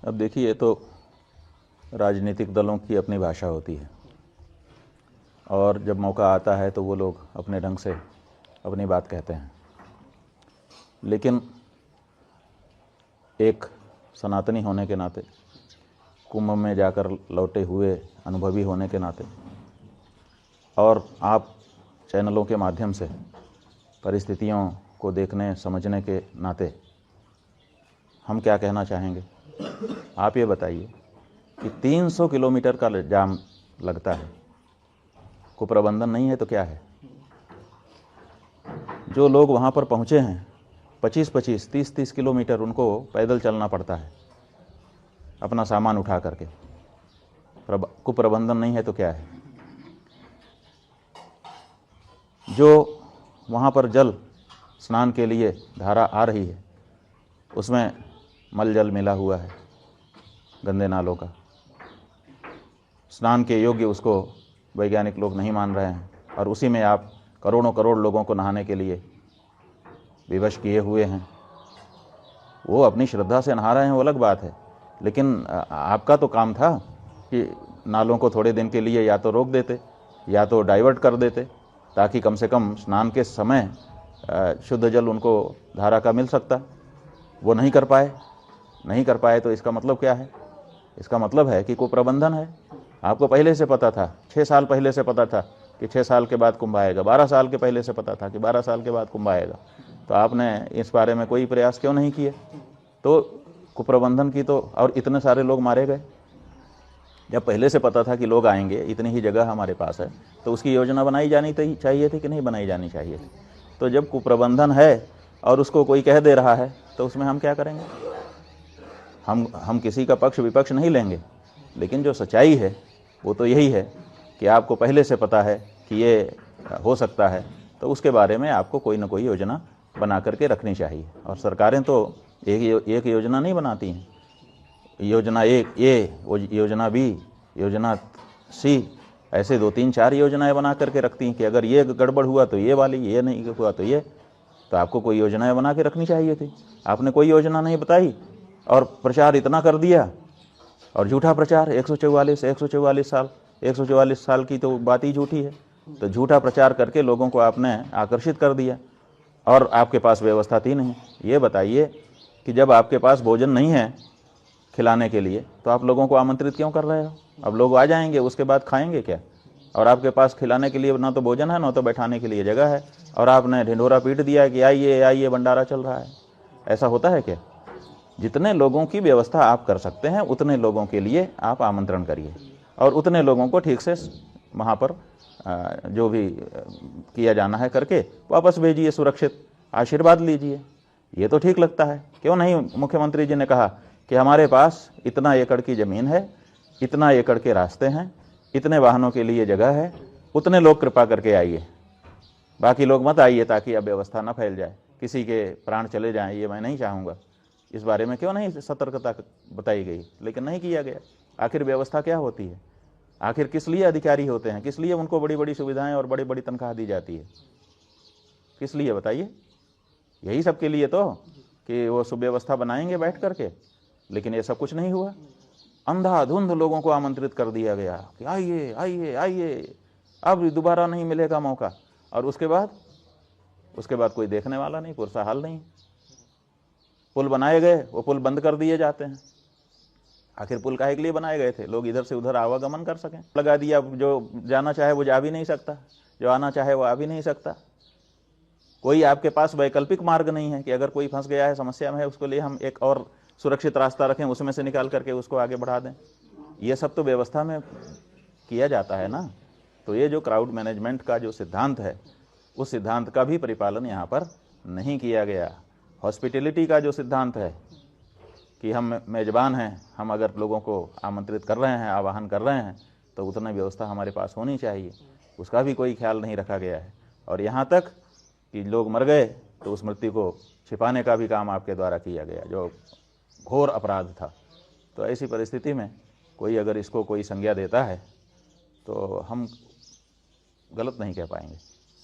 अब देखिए, ये तो राजनीतिक दलों की अपनी भाषा होती है और जब मौका आता है तो वो लोग अपने ढंग से अपनी बात कहते हैं। लेकिन एक सनातनी होने के नाते, कुंभ में जाकर लौटे हुए अनुभवी होने के नाते और आप चैनलों के माध्यम से परिस्थितियों को देखने समझने के नाते हम क्या कहना चाहेंगे। आप ये बताइए कि 300 किलोमीटर का जाम लगता है, कुप्रबंधन नहीं है तो क्या है? जो लोग वहाँ पर पहुँचे हैं 25-25, 30-30 किलोमीटर उनको पैदल चलना पड़ता है अपना सामान उठा करके। कुप्रबंधन नहीं है तो क्या है? जो वहाँ पर जल स्नान के लिए धारा आ रही है उसमें मल जल मिला हुआ है, गंदे नालों का, स्नान के योग्य उसको वैज्ञानिक लोग नहीं मान रहे हैं और उसी में आप करोड़ों करोड़ लोगों को नहाने के लिए विवश किए हुए हैं। वो अपनी श्रद्धा से नहा रहे हैं, वो अलग बात है, लेकिन आपका तो काम था कि नालों को थोड़े दिन के लिए या तो रोक देते या तो डाइवर्ट कर देते, ताकि कम से कम स्नान के समय शुद्ध जल उनको धारा का मिल सकता। वो नहीं कर पाए तो इसका मतलब क्या है? इसका मतलब है कि कुप्रबंधन है। आपको पहले से पता था, 6 साल पहले से पता था कि 6 साल के बाद कुंभ आएगा, 12 साल के पहले से पता था कि 12 साल के बाद कुंभ आएगा, तो आपने इस बारे में कोई प्रयास क्यों नहीं किए? तो कुप्रबंधन की तो, और इतने सारे लोग मारे गए। जब पहले से पता था कि लोग आएंगे, इतनी ही जगह हमारे पास है, तो उसकी योजना बनाई जानी चाहिए थी कि नहीं बनाई जानी चाहिए थी? तो जब कुप्रबंधन है और उसको कोई कह दे रहा है तो उसमें हम क्या करेंगे? हम किसी का पक्ष विपक्ष नहीं लेंगे, लेकिन जो सच्चाई है वो तो यही है कि आपको पहले से पता है कि ये हो सकता है, तो उसके बारे में आपको कोई ना कोई योजना बना करके रखनी चाहिए। और सरकारें तो एक योजना नहीं बनाती हैं, योजना एक ए, योजना बी, योजना सी, ऐसे 2-3-4 योजनाएं बना करके रखती हैं कि अगर ये गड़बड़ हुआ तो ये वाली, ये नहीं हुआ तो ये। तो आपको कोई योजनाएं बना के रखनी चाहिए थी। आपने कोई योजना नहीं बताई और प्रचार इतना कर दिया, और झूठा प्रचार। 144 साल की तो बात ही झूठी है। तो झूठा प्रचार करके लोगों को आपने आकर्षित कर दिया और आपके पास व्यवस्था थी नहीं। ये बताइए कि जब आपके पास भोजन नहीं है खिलाने के लिए तो आप लोगों को आमंत्रित क्यों कर रहे हो? अब लोग आ जाएंगे, उसके बाद खाएंगे क्या? और आपके पास खिलाने के लिए ना तो भोजन है, ना तो बैठाने के लिए जगह है, और आपने ढिंढोरा पीट दिया कि आइए आइए भंडारा चल रहा है। ऐसा होता है क्या? जितने लोगों की व्यवस्था आप कर सकते हैं उतने लोगों के लिए आप आमंत्रण करिए और उतने लोगों को ठीक से वहाँ पर जो भी किया जाना है करके वापस भेजिए, सुरक्षित आशीर्वाद लीजिए। ये तो ठीक लगता है। क्यों नहीं? मुख्यमंत्री जी ने कहा कि हमारे पास इतना एकड़ की ज़मीन है, इतना एकड़ के रास्ते हैं, इतने वाहनों के लिए जगह है, उतने लोग कृपा करके आइए, बाकी लोग मत आइए ताकि अब व्यवस्था न फैल जाए, किसी के प्राण चले जाएं, ये मैं नहीं चाहूँगा। इस बारे में क्यों नहीं सतर्कता बताई गई? लेकिन नहीं किया गया। आखिर व्यवस्था क्या होती है? आखिर किस लिए अधिकारी होते हैं? किस लिए उनको बड़ी बड़ी सुविधाएं और बड़ी बड़ी तनख्वाह दी जाती है? किस लिए बताइए? यही सब के लिए तो, कि वो सुव्यवस्था बनाएंगे बैठ करके। लेकिन ये सब कुछ नहीं हुआ। अंधाधुंध लोगों को आमंत्रित कर दिया गया कि आइए आइए आइए, अब दोबारा नहीं मिलेगा मौका। और उसके बाद कोई देखने वाला नहीं, पुरसा हाल नहीं। पुल बनाए गए, वो पुल बंद कर दिए जाते हैं। आखिर पुल काहे के लिए बनाए गए थे? लोग इधर से उधर आवागमन कर सकें। लगा दिया, जो जाना चाहे वो जा भी नहीं सकता, जो आना चाहे वो आ भी नहीं सकता। कोई आपके पास वैकल्पिक मार्ग नहीं है कि अगर कोई फंस गया है, समस्या में है, उसके लिए हम एक और सुरक्षित रास्ता रखें, उसमें से निकाल करके उसको आगे बढ़ा दें। ये सब तो व्यवस्था में किया जाता है ना। तो ये जो क्राउड मैनेजमेंट का जो सिद्धांत है, उस सिद्धांत का भी परिपालन यहाँ पर नहीं किया गया। हॉस्पिटैलिटी का जो सिद्धांत है कि हम मेज़बान हैं, हम अगर लोगों को आमंत्रित कर रहे हैं, आवाहन कर रहे हैं, तो उतनी व्यवस्था हमारे पास होनी चाहिए, उसका भी कोई ख्याल नहीं रखा गया है। और यहाँ तक कि लोग मर गए तो उस मृत्यु को छिपाने का भी काम आपके द्वारा किया गया, जो घोर अपराध था। तो ऐसी परिस्थिति में कोई अगर इसको कोई संज्ञा देता है तो हम गलत नहीं कह पाएंगे।